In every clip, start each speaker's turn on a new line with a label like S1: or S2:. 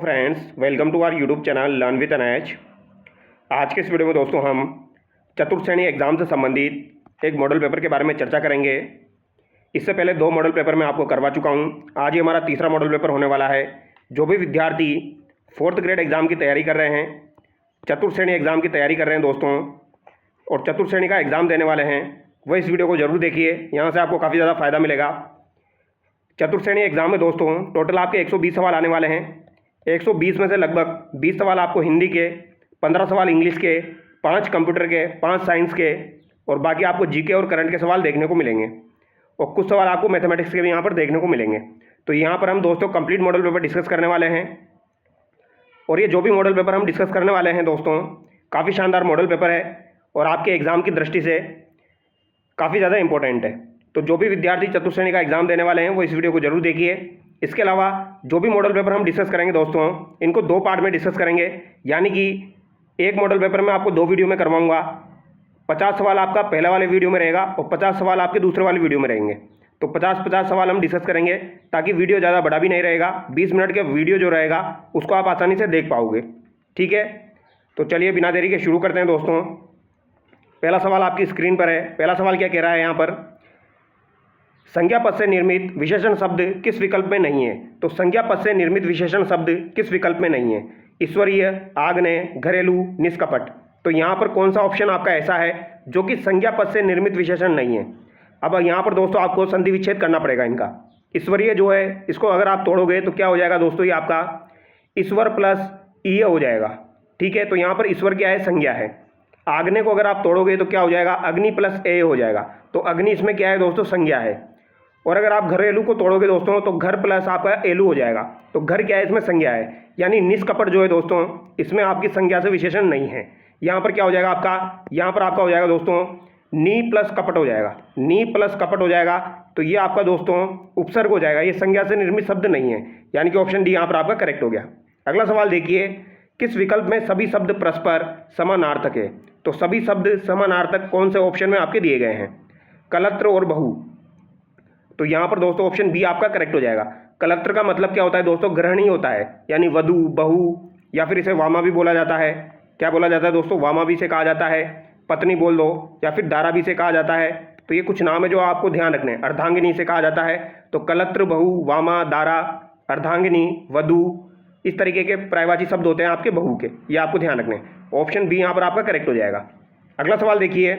S1: Friends, welcome to our YouTube channel learn with NH. आज के इस वीडियो में दोस्तों हम चतुर्थ श्रेणी एग्ज़ाम से संबंधित एक मॉडल पेपर के बारे में चर्चा करेंगे। इससे पहले 2 मॉडल पेपर मैं आपको करवा चुका हूं। आज ये हमारा तीसरा मॉडल पेपर होने वाला है। जो भी विद्यार्थी 4th ग्रेड एग्ज़ाम की तैयारी कर रहे हैं, चतुर्थ श्रेणी एग्ज़ाम की तैयारी कर रहे हैं दोस्तों, और चतुर्थ श्रेणी का एग्ज़ाम देने वाले हैं, वह इस वीडियो को ज़रूर देखिए। यहाँ से आपको काफ़ी ज़्यादा फ़ायदा मिलेगा। चतुर्थ श्रेणी एग्ज़ाम में दोस्तों टोटल आपके 120 सवाल आने वाले हैं। 120 में से लगभग 20 सवाल आपको हिंदी के, 15 सवाल इंग्लिश के, 5 कंप्यूटर के, 5 साइंस के, और बाकी आपको जीके और करंट के सवाल देखने को मिलेंगे, और कुछ सवाल आपको मैथमेटिक्स के भी यहाँ पर देखने को मिलेंगे। तो यहाँ पर हम दोस्तों कंप्लीट मॉडल पेपर डिस्कस करने वाले हैं। और ये जो भी मॉडल पेपर हम डिस्कस करने वाले हैं दोस्तों, काफ़ी शानदार मॉडल पेपर है और आपके एग्ज़ाम की दृष्टि से काफ़ी ज़्यादा इंपॉर्टेंट है। तो जो भी विद्यार्थी चतुर्थ श्रेणी का एग्ज़ाम देने वाले हैं वो इस वीडियो को जरूर देखिए। इसके अलावा जो भी मॉडल पेपर हम डिस्कस करेंगे दोस्तों, इनको 2 पार्ट में डिस्कस करेंगे। यानी कि एक मॉडल पेपर में आपको 2 वीडियो में करवाऊंगा। 50 सवाल आपका पहले वाले वीडियो में रहेगा और 50 सवाल आपके दूसरे वाले वीडियो में रहेंगे। तो 50-50 सवाल हम डिस्कस करेंगे, ताकि वीडियो ज़्यादा बड़ा भी नहीं रहेगा। 20 मिनट के वीडियो जो रहेगा उसको आप आसानी से देख पाओगे। ठीक है, तो चलिए बिना देरी के शुरू करते हैं दोस्तों। पहला सवाल आपकी स्क्रीन पर है। पहला सवाल क्या कह रहा है यहाँ पर, संज्ञा पद से निर्मित विशेषण शब्द किस विकल्प में नहीं है। तो संज्ञा पद से निर्मित विशेषण शब्द किस विकल्प में नहीं है? ईश्वरीय, आग्नेय, घरेलू, निष्कपट। तो यहाँ पर कौन सा ऑप्शन आपका ऐसा है जो कि संज्ञा पद से निर्मित विशेषण नहीं है? अब यहाँ पर दोस्तों आपको संधि विच्छेद करना पड़ेगा इनका। ईश्वरीय जो है, इसको अगर आप तोड़ोगे तो क्या हो जाएगा दोस्तों, ये आपका ईश्वर प्लस ईय हो जाएगा। ठीक है, तो यहाँ पर ईश्वर क्या है, संज्ञा है। आग्नेय को अगर आप तोड़ोगे तो क्या हो जाएगा, अग्नि प्लस ए हो जाएगा। तो अग्नि इसमें क्या है दोस्तों, संज्ञा है। और अगर आप घरेलू को तोड़ोगे दोस्तों तो घर प्लस आपका एलू हो जाएगा। तो घर क्या है, इसमें संज्ञा है। यानी निष्कपट जो है दोस्तों, इसमें आपकी संज्ञा से विशेषण नहीं है। यहाँ पर क्या हो जाएगा आपका, यहाँ पर आपका हो जाएगा दोस्तों नी प्लस कपट हो जाएगा। नी प्लस कपट हो जाएगा, तो ये आपका दोस्तों उपसर्ग हो जाएगा। ये संज्ञा से निर्मित शब्द नहीं है। यानी कि ऑप्शन डी यहाँ पर आपका करेक्ट हो गया। अगला सवाल देखिए, किस विकल्प में सभी शब्द परस्पर समानार्थक है? तो सभी शब्द समानार्थक कौन से ऑप्शन में आपके दिए गए हैं? कलत्र और बहु। तो यहाँ पर दोस्तों ऑप्शन बी आपका करेक्ट हो जाएगा। कलत्र का मतलब क्या होता है दोस्तों, गृहिणी होता है। यानी वधू, बहू, या फिर इसे वामा भी बोला जाता है। क्या बोला जाता है दोस्तों, वामा भी से कहा जाता है, पत्नी बोल दो, या फिर दारा भी से कहा जाता है। तो ये कुछ नाम है जो आपको ध्यान रखने हैं। अर्धांगिनी से कहा जाता है। तो कलत्र, बहु, वामा, दारा, अर्धांगिनी, वधू, इस तरीके के पर्यायवाची शब्द होते हैं आपके बहु के। ये आपको ध्यान रखने हैं। ऑप्शन बी यहाँ पर आपका करेक्ट हो जाएगा। अगला सवाल देखिए,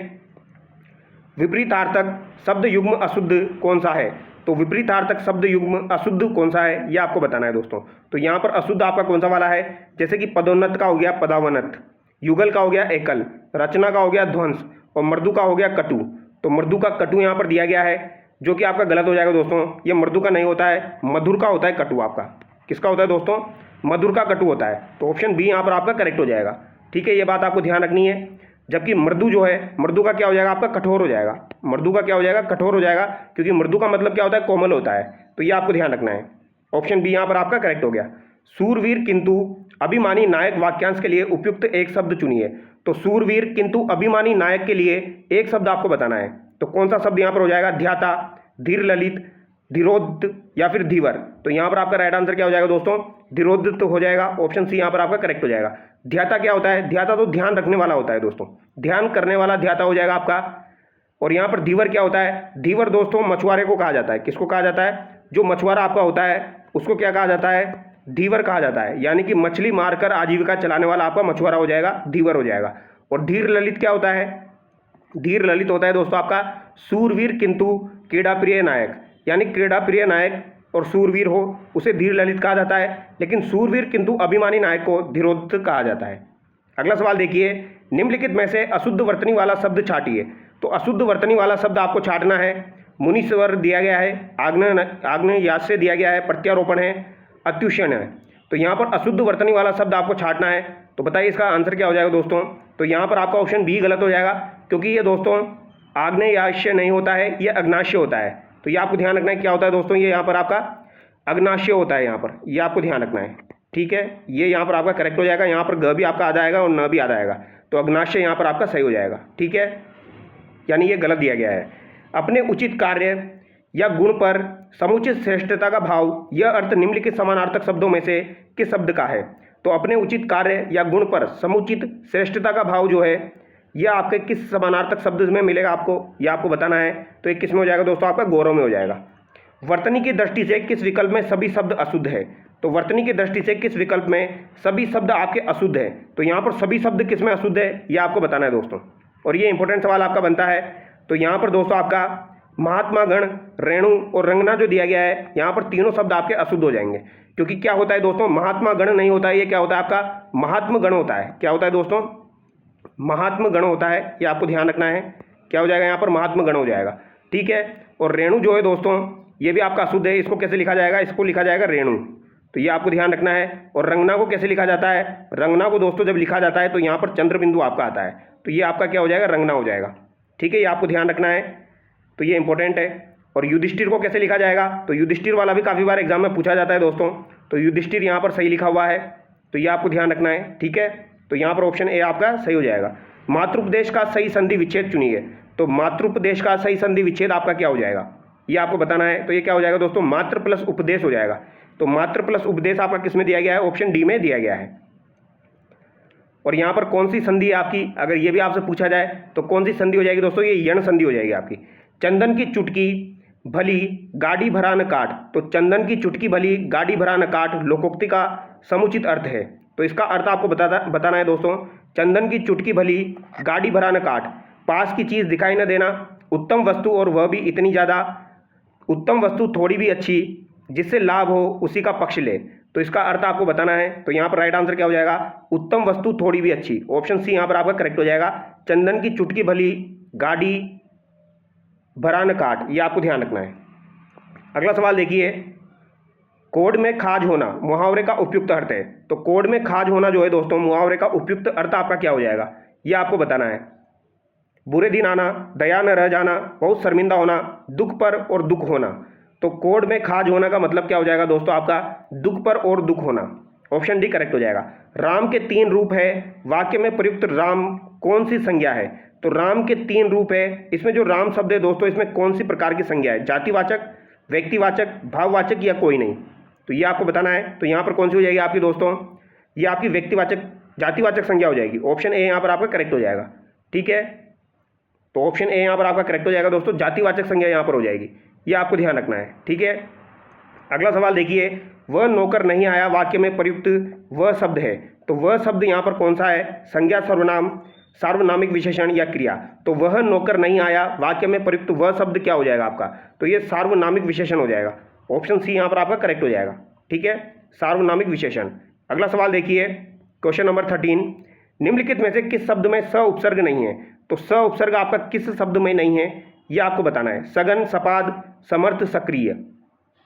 S1: विपरीतार्थक शब्द युग्म अशुद्ध कौन सा है? तो विपरीतार्थक शब्द युग्म अशुद्ध कौन सा है, यह आपको बताना है दोस्तों। तो यहाँ पर अशुद्ध आपका कौन सा वाला है? जैसे कि पदोन्नत का हो गया पदावनत, युगल का हो गया एकल, रचना का हो गया ध्वंस, और मृदु का हो गया कटु। तो मृदु का कटु यहाँ पर दिया गया है, जो कि आपका गलत हो जाएगा दोस्तों। ये मृदु का नहीं होता है, मधुर का होता है कटु आपका। किसका होता है दोस्तों, मधुर का कटु होता है। तो ऑप्शन बी यहाँ पर आपका करेक्ट हो जाएगा। ठीक है, ये बात आपको ध्यान रखनी है। जबकि मृदु जो है, मृदु का क्या हो जाएगा आपका, कठोर हो जाएगा। मृदु का क्या हो जाएगा, कठोर हो जाएगा, क्योंकि मृदु का मतलब क्या होता है, कोमल होता है। तो ये आपको ध्यान रखना है। ऑप्शन बी यहाँ पर आपका करेक्ट हो गया। सूरवीर किंतु अभिमानी नायक वाक्यांश के लिए उपयुक्त एक शब्द चुनिए। तो सूरवीर किंतु अभिमानी नायक के लिए एक शब्द आपको बताना है। तो कौन सा शब्द यहाँ पर हो जाएगा, ध्याता, धीर ललित, धीरोद, या फिर धीवर। तो यहाँ पर आपका राइट आंसर क्या हो जाएगा दोस्तों, धीरोदित हो जाएगा। ऑप्शन सी यहाँ पर आपका करेक्ट हो जाएगा। ध्याता क्या होता है, ध्याता तो ध्यान रखने वाला होता है दोस्तों, ध्यान करने वाला ध्याता हो जाएगा आपका। और यहाँ पर धीवर क्या होता है, धीवर दोस्तों मछुआरे को कहा जाता है। किसको कहा जाता है, जो मछुआरा आपका होता है उसको क्या कहा जाता है, धीवर कहा जाता है। यानी कि मछली मारकर आजीविका चलाने वाला आपका मछुआरा हो जाएगा, धीवर हो जाएगा। और धीर ललित क्या होता है, धीर ललित होता है दोस्तों आपका सूरवीर किंतु क्रीड़ा प्रिय नायक। यानी क्रीड़ा प्रिय नायक और सूरवीर हो उसे धीर ललित कहा जाता है, लेकिन सूरवीर किंतु अभिमानी नायक को धीरोदित कहा जाता है। अगला सवाल देखिए, निम्नलिखित में से अशुद्ध वर्तनी वाला शब्द छाटिए। तो अशुद्ध वर्तनी वाला शब्द आपको छाटना है। मुनीश्वर दिया गया है, आग्नेयास्य दिया गया है, प्रत्यारोपण है, अत्युष्ण है। तो यहाँ पर अशुद्ध वर्तनी वाला शब्द आपको छाटना है। तो बताइए इसका आंसर क्या हो जाएगा दोस्तों। तो यहाँ पर आपका ऑप्शन बी गलत हो जाएगा, क्योंकि ये दोस्तों आग्नेयास्य नहीं होता है, ये अग्नाश्य होता है। तो ये आपको ध्यान रखना है क्या होता है दोस्तों, ये यहाँ पर आपका अग्नाश्य होता है। यहाँ पर ये आपको ध्यान रखना है। ठीक है, ये यहाँ पर आपका करेक्ट हो जाएगा। यहाँ पर ग भी आपका आ जाएगा और न भी आ जाएगा। तो अग्नाश्य यहाँ पर आपका सही हो जाएगा। ठीक है, यानी ये गलत दिया गया है। अपने उचित कार्य या गुण पर समुचित श्रेष्ठता का भाव, यह अर्थ निम्नलिखित समानार्थक शब्दों में से किस शब्द का है? तो अपने उचित कार्य या गुण पर समुचित श्रेष्ठता का भाव जो है यह आपके किस समानार्थक शब्द में मिलेगा आपको, यह आपको बताना है। तो एक किस में हो जाएगा दोस्तों? आपका गौरव में हो जाएगा। वर्तनी की दृष्टि से किस विकल्प में सभी शब्द अशुद्ध है? तो वर्तनी की दृष्टि से किस विकल्प में सभी शब्द आपके अशुद्ध है? तो यहाँ पर सभी शब्द किस में अशुद्ध है यह आपको बताना है दोस्तों, और ये इंपॉर्टेंट सवाल आपका बनता है। तो यहाँ पर दोस्तों आपका महात्मा गण, रेणु और रंगना जो दिया गया है, यहाँ पर तीनों शब्द आपके अशुद्ध हो जाएंगे। क्योंकि क्या होता है दोस्तों, महात्मा गण नहीं होता है, ये क्या होता है आपका महात्म गण होता है। क्या होता है दोस्तों? महात्म गण होता है, ये आपको ध्यान रखना है। क्या हो जाएगा यहाँ पर? महात्म गण हो जाएगा। ठीक है। और रेणु जो है दोस्तों ये भी आपका अशुद्ध है, इसको कैसे लिखा जाएगा? इसको लिखा जाएगा रेणु। तो ये आपको ध्यान रखना है। और रंगना को कैसे लिखा जाता है? रंगना को दोस्तों जब लिखा जाता है तो यहाँ पर चंद्र बिंदु आपका आता है, तो ये आपका क्या हो जाएगा? रंगना हो जाएगा। ठीक है, ये आपको ध्यान रखना है, तो ये इंपॉर्टेंट है। और युधिष्ठिर को कैसे लिखा जाएगा? तो युधिष्ठिर वाला भी काफ़ी बार एग्जाम में पूछा जाता है दोस्तों, तो युधिष्ठिर यहाँ पर सही लिखा हुआ है, तो ये आपको ध्यान रखना है। ठीक है, तो यहाँ पर ऑप्शन ए आपका सही हो जाएगा। मातृपदेश का सही संधि विच्छेद चुनिए। तो मातृपदेश का सही संधि विच्छेद आपका क्या हो जाएगा ये आपको बताना है। तो ये क्या हो जाएगा दोस्तों? मातृ प्लस उपदेश हो जाएगा। तो मातृ प्लस उपदेश आपका किस में दिया गया है? ऑप्शन डी में दिया गया है। और यहाँ पर कौन सी संधि है आपकी, अगर ये भी आपसे पूछा जाए तो कौन सी संधि हो जाएगी दोस्तों? ये यण संधि हो जाएगी आपकी। चंदन की चुटकी भली गाड़ी भरा न काट। तो चंदन की चुटकी भली गाड़ी भरा न काट लोकोक्ति का समुचित अर्थ है। तो इसका अर्थ आपको बताना है दोस्तों। चंदन की चुटकी भली गाड़ी भरा न काट, पास की चीज़ दिखाई न देना, उत्तम वस्तु और वह भी इतनी ज़्यादा, उत्तम वस्तु थोड़ी भी अच्छी, जिससे लाभ हो उसी का पक्ष ले। तो इसका अर्थ आपको बताना है। तो यहाँ पर राइट आंसर क्या हो जाएगा? उत्तम वस्तु थोड़ी भी अच्छी। ऑप्शन सी यहाँ पर आपका करेक्ट हो जाएगा। चंदन की चुटकी भली गाड़ी भरा न काट, ये आपको ध्यान रखना है। अगला सवाल देखिए, कोड में खाज होना मुहावरे का उपयुक्त अर्थ है। तो कोड में खाज होना जो है दोस्तों मुहावरे का उपयुक्त अर्थ आपका क्या हो जाएगा ये आपको बताना है। बुरे दिन आना, दया न रह जाना, बहुत शर्मिंदा होना, दुख पर और दुख होना। तो कोड में खाज होना का मतलब क्या हो जाएगा दोस्तों? आपका दुख पर और दुख होना। ऑप्शन डी करेक्ट हो जाएगा। राम के 3 रूप है, वाक्य में प्रयुक्त राम कौन सी संज्ञा है? तो राम के 3 रूप है, इसमें जो राम शब्द है दोस्तों इसमें कौन सी प्रकार की संज्ञा है? जातिवाचक, व्यक्तिवाचक, भाववाचक या कोई नहीं? तो ये आपको बताना है। तो यहाँ पर कौन सी हो जाएगी आपकी दोस्तों? ये आपकी व्यक्तिवाचक, जातिवाचक संज्ञा हो जाएगी। ऑप्शन ए यहाँ पर आपका करेक्ट हो जाएगा। ठीक है, तो ऑप्शन ए यहाँ पर आपका करेक्ट हो जाएगा दोस्तों, जातिवाचक संज्ञा यहाँ पर हो जाएगी। ये आपको ध्यान रखना है। ठीक है, अगला सवाल देखिए, वह नौकर नहीं आया वाक्य में प्रयुक्त वह शब्द है। तो वह शब्द यहाँ पर कौन सा है? संज्ञा, सर्वनाम, सार्वनामिक विशेषण या क्रिया? तो वह नौकर नहीं आया वाक्य में प्रयुक्त वह शब्द क्या हो जाएगा आपका? तो ये सार्वनामिक विशेषण हो जाएगा। ऑप्शन सी यहाँ पर आपका करेक्ट हो जाएगा। ठीक है, सार्वनामिक विशेषण। अगला सवाल देखिए, क्वेश्चन नंबर 13, निम्नलिखित में से किस शब्द में स उपसर्ग नहीं है? तो स उपसर्ग आपका किस शब्द में नहीं है ये आपको बताना है। सघन, सपाद, समर्थ, सक्रिय।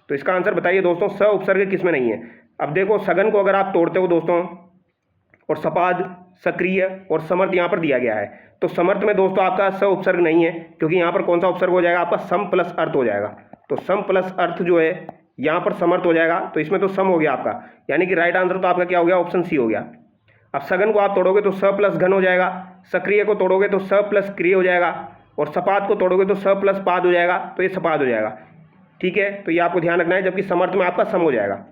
S1: तो इसका आंसर बताइए दोस्तों, स उपसर्ग किस में नहीं है? अब देखो, सघन को अगर आप तोड़ते हो दोस्तों, और सपाद, सक्रिय और समर्थ यहाँ पर दिया गया है, तो समर्थ में दोस्तों आपका स उपसर्ग नहीं है, क्योंकि यहाँ पर कौन सा उपसर्ग हो जाएगा? आपका सम प्लस अर्थ हो जाएगा। तो सम प्लस अर्थ जो है यहाँ पर समर्थ हो जाएगा, तो इसमें तो सम हो गया आपका, यानी कि राइट आंसर तो आपका क्या हो गया? ऑप्शन सी हो गया। अब सघन को आप तोड़ोगे तो स प्लस घन हो जाएगा, सक्रिय को तोड़ोगे तो स प्लस क्रिय हो जाएगा, और सपाद को तोड़ोगे तो स प्लस पाद हो जाएगा, तो ये सपाद हो जाएगा। ठीक है, तो ये आपको ध्यान रखना है, जबकि समर्थ में आपका सम हो जाएगा।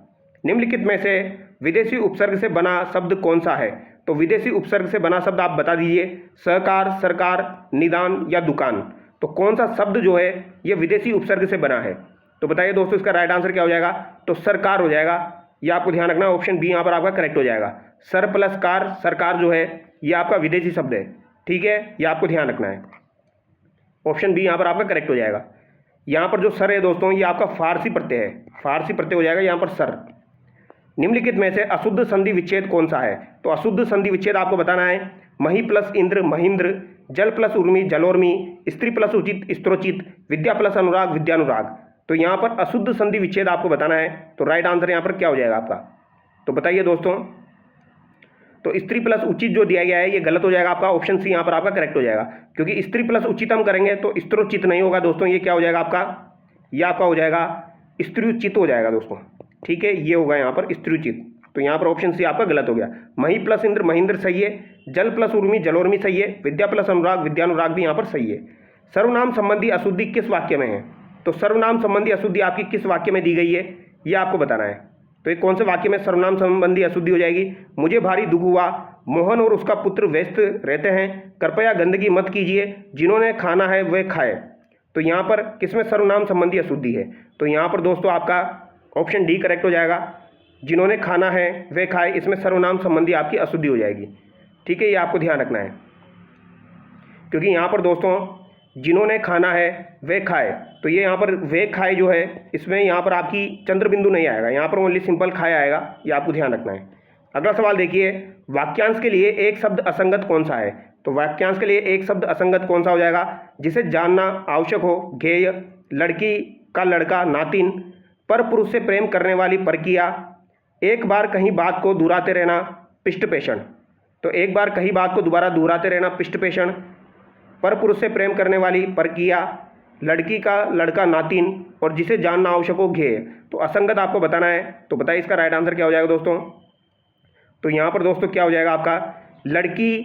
S1: निम्नलिखित में से विदेशी उपसर्ग से बना शब्द कौन सा है? तो विदेशी उपसर्ग से बना शब्द आप बता दीजिए। सहकार, सरकार, निदान या दुकान। तो कौन सा शब्द जो है ये विदेशी उपसर्ग से बना है? तो बताइए दोस्तों, इसका राइट आंसर क्या हो जाएगा? तो सरकार हो जाएगा। ये आपको ध्यान रखना, ऑप्शन बी यहाँ पर आपका करेक्ट हो जाएगा। सर प्लस कार, सरकार जो है ये आपका विदेशी शब्द है। ठीक है, ये आपको ध्यान रखना है। ऑप्शन बी यहाँ पर आपका करेक्ट हो जाएगा। यहाँ पर जो सर है दोस्तों ये आपका फारसी प्रत्यय है, फारसी प्रत्यय हो जाएगा यहाँ पर सर। निम्नलिखित में से अशुद्ध संधि विच्छेद कौन सा है? तो अशुद्ध संधि विच्छेद आपको बताना है। मही प्लस इंद्र, महिंद्र, जल प्लस उर्मी, जलोर्मी, स्त्री प्लस उचित, स्त्रोचित, विद्या प्लस अनुराग, विद्यानुराग। तो यहाँ पर अशुद्ध संधि विच्छेद आपको बताना है। तो राइट आंसर यहाँ पर क्या हो जाएगा आपका? तो बताइए दोस्तों। तो स्त्री प्लस उचित जो दिया गया है ये गलत हो जाएगा आपका। ऑप्शन सी यहाँ पर आपका करेक्ट हो जाएगा, क्योंकि स्त्री प्लस उचित हम करेंगे तो स्त्रोचित नहीं होगा दोस्तों। ये क्या हो जाएगा आपका? ये आपका हो जाएगा स्त्रीउचित हो जाएगा दोस्तों। ठीक है, ये होगा यहाँ पर स्त्रीउचित। तो यहाँ पर ऑप्शन सी आपका गलत हो गया। मही प्लस इंद्र, महिंद्र सही है। जल प्लस उर्मी, जलोर्मी सही है। विद्या प्लस अनुराग, विद्यानुराग भी यहाँ पर सही है। सर्वनाम संबंधी अशुद्धि किस वाक्य में है? तो सर्वनाम संबंधी अशुद्धि आपकी किस वाक्य में दी गई है ये आपको बताना है। तो ये कौन से वाक्य में सर्वनाम संबंधी अशुद्धि हो जाएगी? मुझे भारी दुख हुआ, मोहन और उसका पुत्र व्यस्त रहते हैं, कृपया गंदगी मत कीजिए, जिन्होंने खाना है वे खाए। तो यहाँ पर किसमें सर्वनाम संबंधी अशुद्धि है? तो यहाँ पर दोस्तों आपका ऑप्शन डी करेक्ट हो जाएगा। जिन्होंने खाना है वे खाए, इसमें सर्वनाम संबंधी आपकी अशुद्धि हो जाएगी। ठीक है, ये आपको ध्यान रखना है, क्योंकि यहाँ पर दोस्तों जिन्होंने खाना है वे खाए, तो ये यहाँ पर वे खाए जो है इसमें यहाँ पर आपकी चंद्र बिंदु नहीं आएगा, यहाँ पर ओनली सिंपल खाए आएगा। ये आपको ध्यान रखना है। अगला सवाल देखिए, वाक्यांश के लिए एक शब्द असंगत कौन सा है? तो वाक्यांश के लिए एक शब्द असंगत कौन सा हो जाएगा? जिसे जानना आवश्यक हो, गेय, लड़की का लड़का, नातिन, पर पुरुष से प्रेम करने वाली परकिया, एक बार कहीं बात को दोहराते रहना, पिष्टपेषण। तो एक बार कहीं बात को दोबारा दोहराते रहना, पिष्टपेषण, पर पुरुष से प्रेम करने वाली परकिया, लड़की का लड़का, नातिन, और जिसे जानना आवश्यक हो, गेय। तो असंगत आपको बताना है। तो बताइए इसका राइट आंसर क्या हो जाएगा दोस्तों? तो यहाँ पर दोस्तों क्या हो जाएगा आपका, लड़की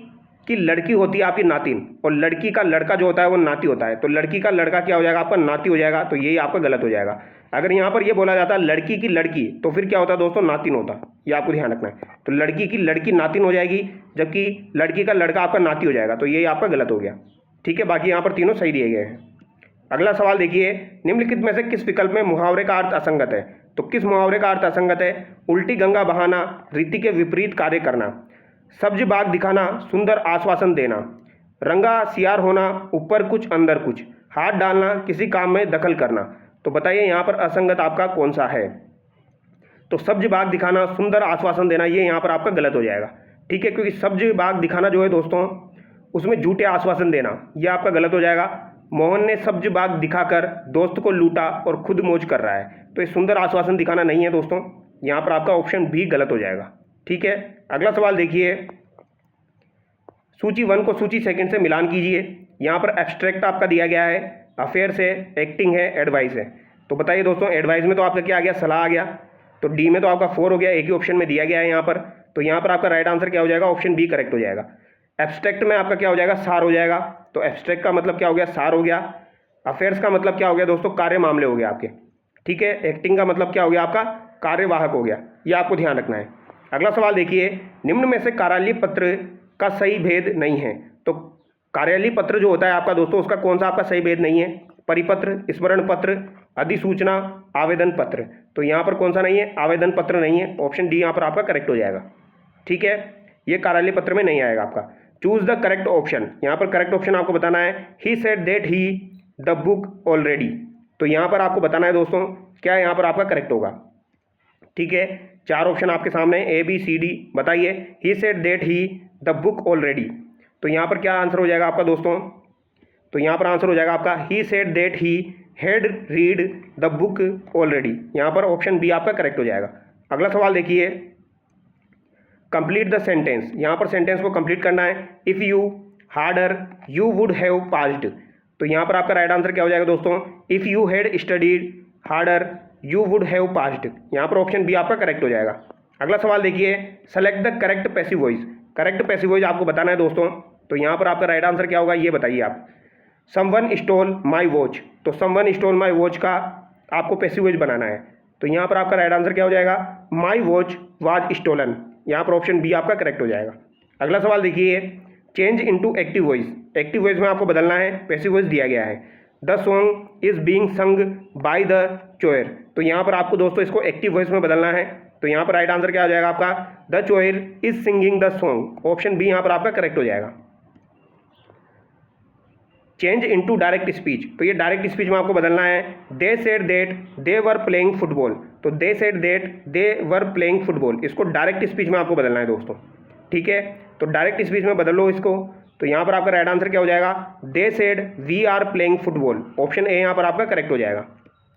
S1: की लड़की होती है आपकी नातिन, और लड़की का लड़का जो होता है वो नाती होता है। तो लड़की का लड़का क्या हो जाएगा आपका, नाती हो जाएगा। तो यही आपका गलत हो जाएगा। अगर यहाँ पर ये बोला जाता है लड़की की लड़की, तो फिर क्या होता है दोस्तों, नातिन होता। ये आपको ध्यान रखना है। तो लड़की की लड़की नातिन हो जाएगी, जबकि लड़की का लड़का आपका नाती हो जाएगा। तो यही आपका गलत हो गया। ठीक है, बाकी यहाँ पर तीनों सही दिए गए हैं। अगला सवाल देखिए, निम्नलिखित में से किस विकल्प में मुहावरे का अर्थ असंगत है? तो किस मुहावरे का अर्थ असंगत है? उल्टी गंगा बहाना, रीति के विपरीत कार्य करना, सब्ज बाग दिखाना, सुंदर आश्वासन देना, रंगा सियार होना, ऊपर कुछ अंदर कुछ, हाथ डालना, किसी काम में दखल करना। तो बताइए यहाँ पर असंगत आपका कौन सा है? तो सब्ज बाग दिखाना, सुंदर आश्वासन देना, ये यहाँ पर आपका गलत हो जाएगा। ठीक है, क्योंकि सब्ज बाग दिखाना जो है दोस्तों, उसमें झूठे आश्वासन देना, यह आपका गलत हो जाएगा। मोहन ने सब्ज बाग दिखाकर दोस्त को लूटा और खुद मौज कर रहा है। तो ये सुंदर आश्वासन दिखाना नहीं है दोस्तों, यहाँ पर आपका ऑप्शन बी गलत हो जाएगा। ठीक है, अगला सवाल देखिए, सूची 1 को सूची 2 से मिलान कीजिए। यहाँ पर एब्स्ट्रैक्ट आपका दिया गया है, अफेयर है, एक्टिंग है, एडवाइस है। तो बताइए दोस्तों, एडवाइस में तो आपका क्या आ गया, सलाह आ गया। तो डी में तो आपका 4 हो गया, एक ही ऑप्शन में दिया गया है यहाँ पर। तो यहाँ पर आपका राइट आंसर क्या हो जाएगा, ऑप्शन बी करेक्ट हो जाएगा। एब्स्ट्रैक्ट में आपका क्या हो जाएगा, सार हो जाएगा। तो एब्स्ट्रैक्ट का मतलब क्या हो गया, सार हो गया। अफेयर्स का मतलब क्या हो गया दोस्तों, कार्य मामले हो गया आपके। ठीक है, एक्टिंग का मतलब क्या हो गया आपका, कार्यवाहक हो गया। ये आपको ध्यान रखना है। अगला सवाल देखिए, निम्न में से कार्यालय पत्र का सही भेद नहीं है। तो कार्यालय पत्र जो होता है आपका दोस्तों, उसका कौन सा आपका सही भेद नहीं है? परिपत्र, स्मरण पत्र, अधिसूचना, आवेदन पत्र। तो यहाँ पर कौन सा नहीं है, आवेदन पत्र नहीं है। ऑप्शन डी यहाँ पर आपका करेक्ट हो जाएगा। ठीक है, ये कार्यालय पत्र में नहीं आएगा आपका। चूज द करेक्ट ऑप्शन, यहाँ पर करेक्ट ऑप्शन आपको बताना है। ही said that he the book already. तो यहाँ पर आपको बताना है दोस्तों, क्या यहाँ पर आपका करेक्ट होगा। ठीक है, 4 ऑप्शन आपके सामने, ए बी सी डी। बताइए, he said that he the book already. तो यहाँ पर क्या आंसर हो जाएगा आपका दोस्तों? तो यहाँ पर आंसर हो जाएगा आपका, ही said that he had read the book already. यहाँ पर ऑप्शन बी आपका करेक्ट हो जाएगा। अगला सवाल देखिए, कंप्लीट द सेंटेंस। यहाँ पर सेंटेंस को कंप्लीट करना है। If you harder you would have passed. तो यहाँ पर आपका राइट आंसर क्या हो जाएगा दोस्तों? If you had studied harder you would have passed. यहाँ पर ऑप्शन बी आपका करेक्ट हो जाएगा। अगला सवाल देखिए, select the correct passive voice. Correct passive voice आपको बताना है दोस्तों। तो यहाँ पर आपका राइट आंसर क्या होगा, ये बताइए आप। Someone stole my watch. तो समवन स्टोल माई वॉच का आपको पैसिव वॉइस बनाना है। तो यहाँ पर आपका राइट आंसर क्या हो जाएगा, माई वॉच वाज स्टोलन। यहाँ पर ऑप्शन बी आपका करेक्ट हो जाएगा। अगला सवाल देखिए, change into active voice. Active voice में आपको बदलना है, पैसिव वॉइस दिया गया है। The song is being sung by the choir. तो यहाँ पर आपको दोस्तों इसको एक्टिव वॉइस में बदलना है। तो यहाँ पर राइट आंसर क्या हो जाएगा आपका, the choir is singing the song. Option B यहाँ पर आपका करेक्ट हो जाएगा। Change into direct speech. तो ये डायरेक्ट स्पीच में आपको बदलना है। They said that they were playing football. तो they said that they were playing football, इसको डायरेक्ट स्पीच में आपको बदलना है दोस्तों। ठीक है, तो डायरेक्ट स्पीच में बदल लो इसको। तो यहाँ पर आपका राइट आंसर क्या हो जाएगा, they said we are playing football. Option A यहाँ पर आपका करेक्ट हो जाएगा।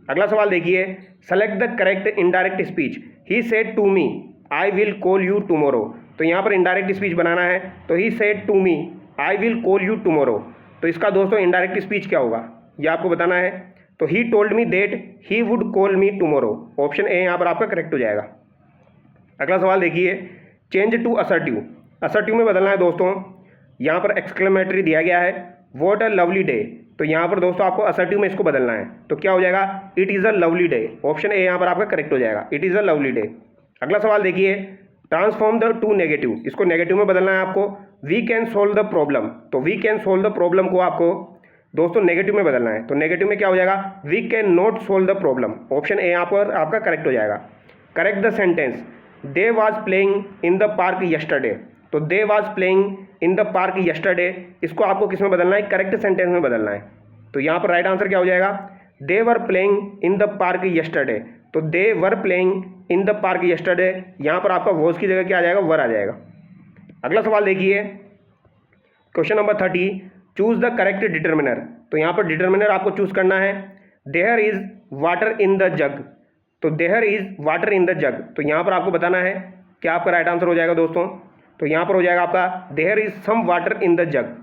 S1: अगला सवाल देखिए, select the correct indirect speech. He said to me I will call you tomorrow. तो यहाँ पर इनडायरेक्ट स्पीच बनाना है। तो he said to me I will call you tomorrow. तो इसका दोस्तों इनडायरेक्ट स्पीच क्या होगा, ये आपको बताना है। तो he told me that he would call me tomorrow. Option A यहाँ पर आपका करेक्ट हो जाएगा। अगला सवाल देखिए, चेंज टू असर्टिव। असर्टिव में बदलना है दोस्तों। यहाँ पर एक्सक्लेमेटरी दिया गया है, व्हाट अ लवली डे, तो यहाँ पर दोस्तों आपको असर्टिव में इसको बदलना है, तो क्या हो जाएगा, it is a lovely day. Option A यहाँ पर आपका करेक्ट हो जाएगा, it is a lovely day. अगला सवाल देखिए, ट्रांसफॉर्म द टू नेगेटिव, इसको नेगेटिव में बदलना है आपको। We can solve the problem, तो we can solve the problem को आपको दोस्तों नेगेटिव में बदलना है, तो नेगेटिव में क्या हो जाएगा, we can not solve the problem. Option A यहाँ पर आपका करेक्ट हो जाएगा। Correct the sentence, they was playing in the park yesterday, तो they was playing in the park yesterday, इसको आपको किस में बदलना है, करेक्ट सेंटेंस में बदलना है। तो यहाँ पर राइट आंसर क्या हो जाएगा, they were playing in the park yesterday, तो they were playing in the park yesterday, यहाँ पर आपका वॉज की जगह क्या आ जाएगा, वर आ जाएगा। अगला सवाल देखिए, question number 30, choose the correct determiner, तो यहाँ पर डिटर्मिनर आपको चूज करना है। There is water in the jug, तो there is water in the jug, तो यहाँ पर आपको बताना है क्या आपका राइट आंसर हो जाएगा दोस्तों, तो यहाँ पर हो जाएगा आपका there is some water in the jug.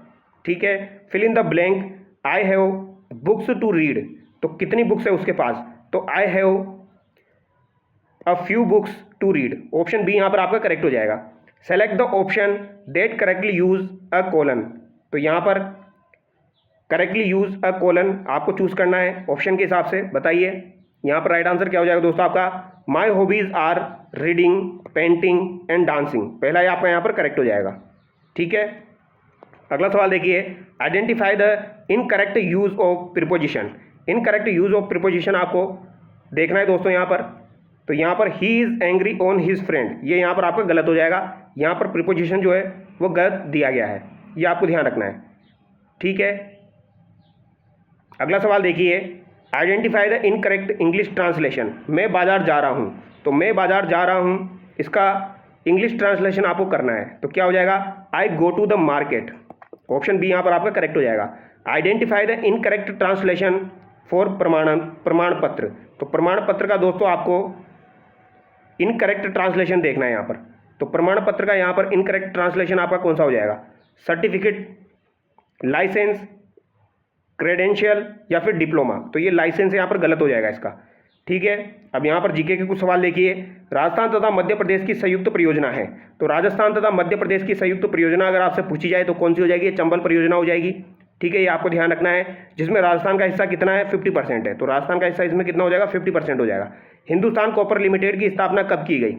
S1: ठीक है, fill in the blank, I have books to read, तो कितनी बुक्स है उसके पास, तो I have a few books to read. Option B यहाँ पर आपका करेक्ट हो जाएगा। Select the option that correctly use a colon, तो यहाँ पर करेक्टली यूज अ कोलन आपको चूज करना है ऑप्शन के हिसाब से। बताइए यहाँ पर राइट आंसर क्या हो जाएगा दोस्तों आपका, my hobbies are reading, painting and dancing, पहला ही आपका यहाँ पर करेक्ट हो जाएगा। ठीक है, अगला सवाल देखिए, identify the incorrect use of preposition, incorrect use of preposition आपको देखना है दोस्तों यहाँ पर। तो यहाँ पर he is angry on his friend, ये यहाँ पर आपका गलत हो जाएगा, यहाँ पर प्रीपोजिशन जो है वो गलत दिया गया है, ये आपको ध्यान रखना है। ठीक है, अगला सवाल देखिए, identify the incorrect English translation, मैं बाजार जा रहा हूँ, तो मैं बाजार जा रहा हूँ इसका इंग्लिश ट्रांसलेशन आपको करना है, तो क्या हो जाएगा, I go to the market. Option B यहाँ पर आपका करेक्ट हो जाएगा। Identify the incorrect translation for प्रमाण पत्र, तो प्रमाण पत्र का दोस्तों आपको इनकरेक्ट ट्रांसलेशन देखना है यहाँ पर। तो प्रमाण पत्र का यहाँ पर इनकरेक्ट ट्रांसलेशन आपका कौन सा हो जाएगा, सर्टिफिकेट, लाइसेंस, क्रेडेंशियल या फिर डिप्लोमा, तो ये लाइसेंस यहाँ पर गलत हो जाएगा इसका। ठीक है, अब यहाँ पर जीके के कुछ सवाल देखिए, राजस्थान तथा मध्य प्रदेश की संयुक्त परियोजना है, तो राजस्थान तथा मध्य प्रदेश की संयुक्त परियोजना अगर आपसे पूछी जाए तो कौन सी हो जाएगी, चंबल परियोजना हो जाएगी। ठीक है, ये आपको ध्यान रखना है, जिसमें राजस्थान का हिस्सा कितना है, 50% है, तो राजस्थान का हिस्सा इसमें कितना हो जाएगा, 50% हो जाएगा। हिंदुस्तान कॉपर लिमिटेड की स्थापना कब की गई,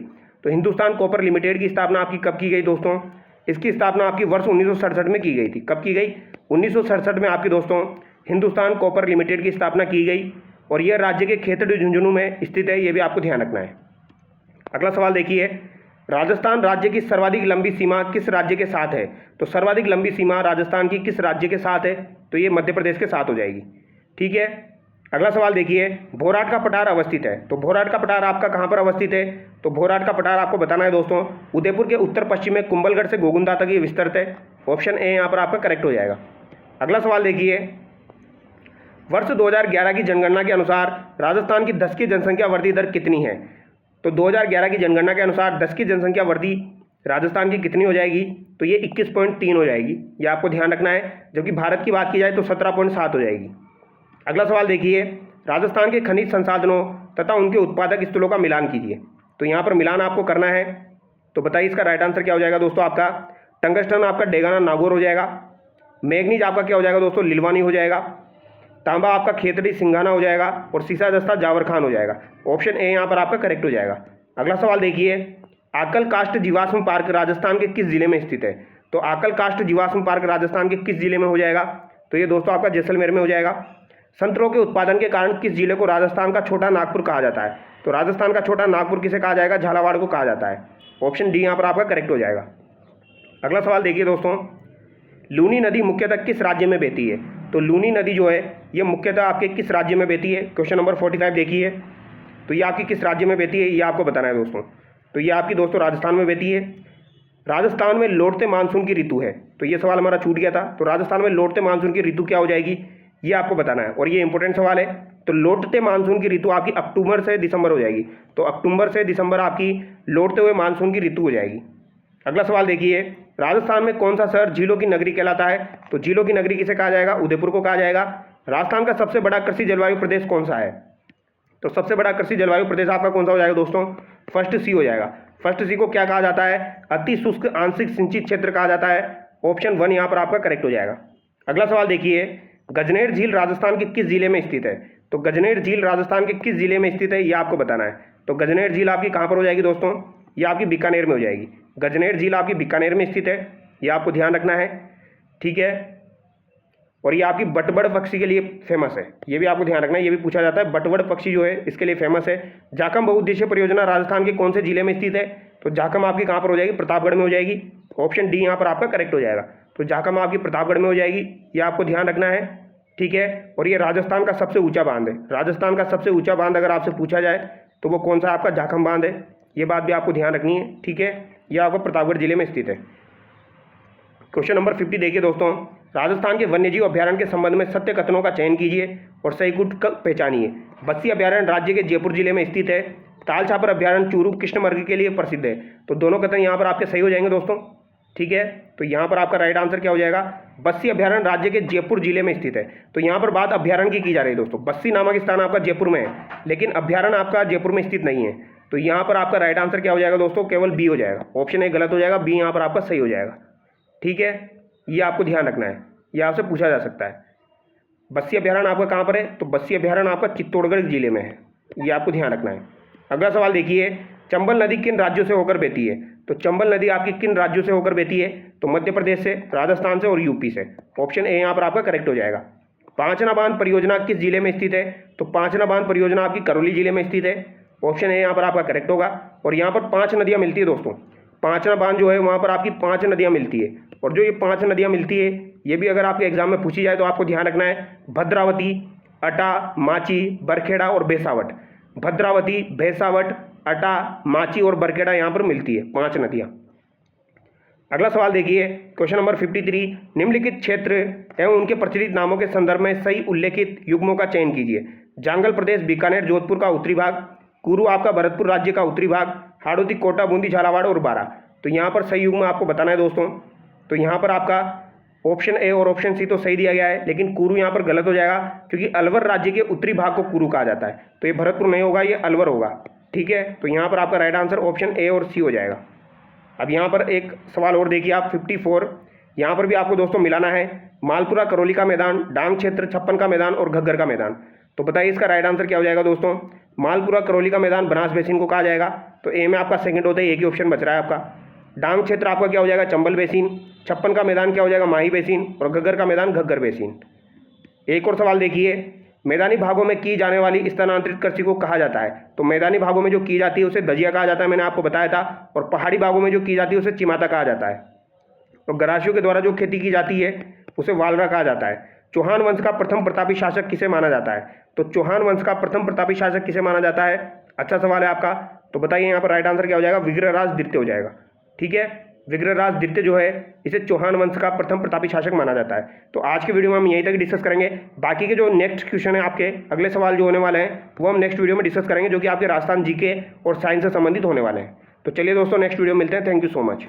S1: तो हिंदुस्तान कॉपर लिमिटेड की स्थापना आपकी कब की गई दोस्तों, इसकी स्थापना आपकी वर्ष 1967 में की गई थी। कब की गई, 1967 में आपकी दोस्तों हिंदुस्तान कॉपर लिमिटेड की स्थापना की गई, और यह राज्य के खेतड़ी झुंझुनू में स्थित है, ये भी आपको ध्यान रखना है। अगला सवाल देखिए, राजस्थान राज्य की सर्वाधिक लंबी सीमा किस राज्य के साथ है, तो सर्वाधिक लंबी सीमा राजस्थान की किस राज्य के साथ है, तो ये मध्य प्रदेश के साथ हो जाएगी। ठीक है, अगला सवाल देखिए, भोराट का पठार अवस्थित है, तो भोराट का पठार आपका कहाँ पर अवस्थित है, तो भोराट का पठार आपको बताना है दोस्तों, उदयपुर के उत्तर पश्चिम में कुंभलगढ़ से गोगुंदा तक ये विस्तृत है। ऑप्शन ए यहाँ पर आपका करेक्ट हो जाएगा। अगला सवाल देखिए, वर्ष 2011 की जनगणना के अनुसार राजस्थान की 10 की जनसंख्या वृद्धि दर कितनी है, तो 2011 की जनगणना के अनुसार 10 की जनसंख्या वृद्धि राजस्थान की कितनी हो जाएगी, तो ये 21.3 हो जाएगी, ये आपको ध्यान रखना है। जबकि भारत की बात की जाए तो 17.7 हो जाएगी। अगला सवाल देखिए, राजस्थान के खनिज संसाधनों तथा उनके उत्पादक स्थलों का मिलान कीजिए, तो यहाँ पर मिलान आपको करना है, तो बताइए इसका राइट आंसर क्या हो जाएगा दोस्तों आपका, टंगस्टन आपका डेगाना नागौर हो जाएगा, मैग्नीज आपका क्या हो जाएगा दोस्तों, लिलवानी हो जाएगा, तांबा आपका खेतड़ी सिंघाना हो जाएगा, और सीसा दस्ता जावर खान हो जाएगा। ऑप्शन ए यहाँ पर आपका करेक्ट हो जाएगा। अगला सवाल देखिए, आकल कास्ट जीवाश्म पार्क राजस्थान के किस जिले में स्थित है, तो आकल कास्ट जीवाश्म पार्क राजस्थान के किस जिले में हो जाएगा, तो ये दोस्तों आपका जैसलमेर में हो जाएगा। संतरों के उत्पादन के कारण किस जिले को राजस्थान का छोटा नागपुर कहा जाता है, तो राजस्थान का छोटा नागपुर किसे कहा जाएगा, झालावाड़ को कहा जाता है। ऑप्शन डी यहाँ पर आपका करेक्ट हो जाएगा। अगला सवाल देखिए दोस्तों, लूनी नदी मुख्यतः किस राज्य में बहती है, तो लूनी नदी जो है ये मुख्यतः आपके किस राज्य में बहती है। क्वेश्चन नंबर 45 देखिए, तो ये आपकी किस राज्य में बहती है, ये आपको बताना है दोस्तों। तो ये आपकी दोस्तों राजस्थान में बहती है। राजस्थान में लौटते मानसून की ऋतु है, तो ये सवाल हमारा छूट गया था, तो राजस्थान में लौटते मानसून की ऋतु क्या हो जाएगी, ये आपको बताना है, और ये इंपॉर्टेंट सवाल है। तो लौटते मानसून की ऋतु आपकी अक्टूबर से दिसंबर हो जाएगी, तो अक्टूबर से दिसंबर आपकी लौटते हुए मानसून की ऋतु हो जाएगी। अगला सवाल देखिए, राजस्थान में कौन सा शहर झीलों की नगरी कहलाता है, तो झीलों की नगरी किसे कहा जाएगा, उदयपुर को कहा जाएगा। राजस्थान का सबसे बड़ा कृषि जलवायु प्रदेश कौन सा है, तो सबसे बड़ा कृषि जलवायु प्रदेश आपका कौन सा हो जाएगा दोस्तों, फर्स्ट सी हो जाएगा। फर्स्ट सी को क्या कहा जाता है, अति शुष्क आंशिक सिंचित क्षेत्र कहा जाता है। ऑप्शन 1 यहाँ पर आपका करेक्ट हो जाएगा। अगला सवाल देखिए, गजनेर झील राजस्थान के किस जिले में स्थित है? तो गजनेर झील राजस्थान के किस जिले में स्थित है ये आपको बताना है। तो गजनेर झील आपकी कहाँ पर हो जाएगी दोस्तों? ये आपकी बीकानेर में हो जाएगी। गजनेर झील आपकी बीकानेर में स्थित है, ये आपको ध्यान रखना है, ठीक है। और ये आपकी बटबड़ पक्षी के लिए फेमस है, ये भी आपको ध्यान रखना है, ये भी पूछा जाता है। बटबड़ पक्षी जो है इसके लिए फेमस है। जाखम बहुउद्देशीय परियोजना राजस्थान के कौन से जिले में स्थित है? तो जाखम आपकी कहाँ पर हो जाएगी? प्रतापगढ़ में हो जाएगी। ऑप्शन डी यहाँ पर आपका करेक्ट हो जाएगा। तो जाखम आपकी प्रतापगढ़ में हो जाएगी, ये आपको ध्यान रखना है, ठीक है। और ये राजस्थान का सबसे ऊंचा बांध है। राजस्थान का सबसे ऊंचा बांध अगर आपसे पूछा जाए तो वो कौन सा आपका जाखम बांध है, ये बात भी आपको ध्यान रखनी है, ठीक है। यह आपका प्रतापगढ़ जिले में स्थित है। क्वेश्चन नंबर 50 देखिए दोस्तों, राजस्थान के वन्यजीव अभ्यारण्य के संबंध में सत्य कथनों का चयन कीजिए और सही गुट पहचानिए। बस्सी अभ्यारण्य राज्य के जयपुर जिले में स्थित है। तालछापर अभ्यारण्य चूरू कृष्णमृग के लिए प्रसिद्ध है। तो दोनों कथन यहाँ पर आपके सही हो जाएंगे दोस्तों, ठीक है। तो यहाँ पर आपका राइट आंसर क्या हो जाएगा? बस्सी अभ्यारण्य राज्य के जयपुर जिले में स्थित है। तो यहाँ पर बात अभ्यारण्य की जा रही है दोस्तों। बस्सी नामक स्थान आपका जयपुर में है, लेकिन अभ्यारण्य आपका जयपुर में स्थित नहीं है। तो यहाँ पर आपका राइट आंसर क्या हो जाएगा दोस्तों? केवल बी हो जाएगा। ऑप्शन ए गलत हो जाएगा, बी यहाँ पर आपका सही हो जाएगा, ठीक है। ये आपको ध्यान रखना है, ये आपसे पूछा जा सकता है। बस्सी अभ्यारण्य आपका कहाँ पर है? तो बस्सी अभ्यारण्य आपका चित्तौड़गढ़ जिले में है, ये आपको ध्यान रखना है। अगला सवाल देखिए, चंबल नदी किन राज्यों से होकर बहती है? तो चंबल नदी आपकी किन राज्यों से होकर बहती है? तो मध्य प्रदेश से, राजस्थान से और यूपी से। ऑप्शन ए यहाँ पर आपका करेक्ट हो जाएगा। पांचना बांध परियोजना किस जिले में स्थित है? तो पांचना बांध परियोजना आपकी करौली जिले में स्थित है। ऑप्शन ए यहाँ पर आपका करेक्ट होगा। और यहाँ पर 5 नदियाँ मिलती है दोस्तों। पांचना बांध जो है वहाँ पर आपकी 5 नदियाँ मिलती है। और जो ये 5 नदियाँ मिलती है ये भी अगर आपके एग्जाम में पूछी जाए तो आपको ध्यान रखना है, भद्रावती, अटा, माची, बरखेड़ा और बेसावट। भद्रावती, बेसावट, अटा, माची और बरखेड़ा यहाँ पर मिलती है 5 नदियाँ। अगला सवाल देखिए, क्वेश्चन नंबर 53, निम्नलिखित क्षेत्र एवं उनके प्रचलित नामों के संदर्भ में सही उल्लेखित युग्मों का चयन कीजिए। जांगल प्रदेश बीकानेर जोधपुर का उत्तरी भाग, कुरु आपका भरतपुर राज्य का उत्तरी भाग, हाड़ौती कोटा बूंदी झालावाड़ और बारा। तो यहाँ पर सही युग्म आपको बताना है दोस्तों। तो यहाँ पर आपका ऑप्शन ए और ऑप्शन सी तो सही दिया गया है, लेकिन कुरु यहाँ पर गलत हो जाएगा, क्योंकि अलवर राज्य के उत्तरी भाग को कुरु कहा जाता है। तो ये भरतपुर नहीं होगा, ये अलवर होगा, ठीक है। तो यहाँ पर आपका राइट आंसर ऑप्शन ए और सी हो जाएगा। अब यहाँ पर एक सवाल और देखिए आप 54, यहाँ पर भी आपको दोस्तों मिलाना है मालपुरा करौली का मैदान, डांग क्षेत्र 56 का मैदान और घग्गर का मैदान। तो बताइए इसका राइट आंसर क्या हो जाएगा दोस्तों? मालपुरा करौली का मैदान बनास बेसिन को कहा जाएगा, तो ए में आपका सेकंड होता है, एक ही ऑप्शन बच रहा है आपका। डांग क्षेत्र आपका क्या हो जाएगा? चंबल बेसिन। 56 का मैदान क्या हो जाएगा? माही बेसिन। और घग्गर का मैदान घग्गर बेसिन। एक और सवाल देखिए, मैदानी भागों में की जाने वाली स्थानांतरित कृषि को कहा जाता है? तो मैदानी भागों में जो की जाती है उसे दजिया कहा जाता है, मैंने आपको बताया था। और पहाड़ी भागों में जो की जाती है उसे चिमाता कहा जाता है। और गरासियों के द्वारा जो खेती की जाती है उसे वालरा कहा जाता है। चौहान वंश का प्रथम प्रतापी शासक किसे माना जाता है? तो चौहान वंश का प्रथम प्रतापी शासक किसे माना जाता है? अच्छा सवाल है आपका। तो बताइए यहाँ पर राइट आंसर क्या हो जाएगा? विग्रहराज द्वितीय हो जाएगा, ठीक है। विग्रहराज द्वितीय जो है इसे चौहान वंश का प्रथम प्रतापी शासक माना जाता है। तो आज के वीडियो में हम यहीं तक डिस्कस करेंगे। बाकी के जो नेक्स्ट क्वेश्चन है आपके अगले सवाल जो होने वाले हैं वो हम नेक्स्ट वीडियो में डिस्कस करेंगे, जो कि आपके राजस्थान जीके और साइंस से संबंधित होने वाले हैं। तो चलिए दोस्तों नेक्स्ट वीडियो मिलते हैं। Thank you so much.